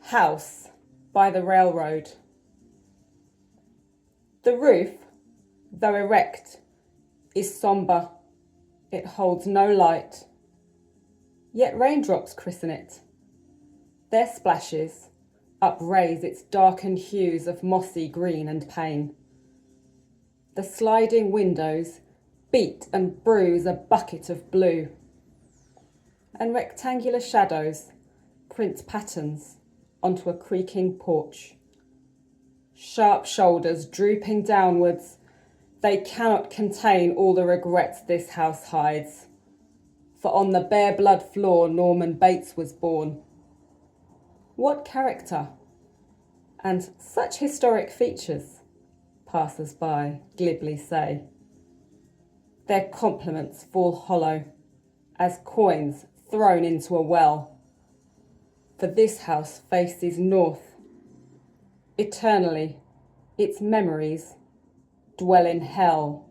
House by the railroad. The roof, though erect, is sombre. It holds no light. Yet raindrops christen it. Their splashes upraise its darkened hues of mossy green and pain. The sliding windows beat and bruise a bucket of blue, and rectangular shadows print patterns onto a creaking porch. Sharp shoulders drooping downwards, they cannot contain all the regrets this house hides. For on the bare blood floor Norman Bates was born. What character and such historic features, passers-by glibly say. Their compliments fall hollow as coins thrown into a well. For this house faces north. Eternally, its memories dwell in hell.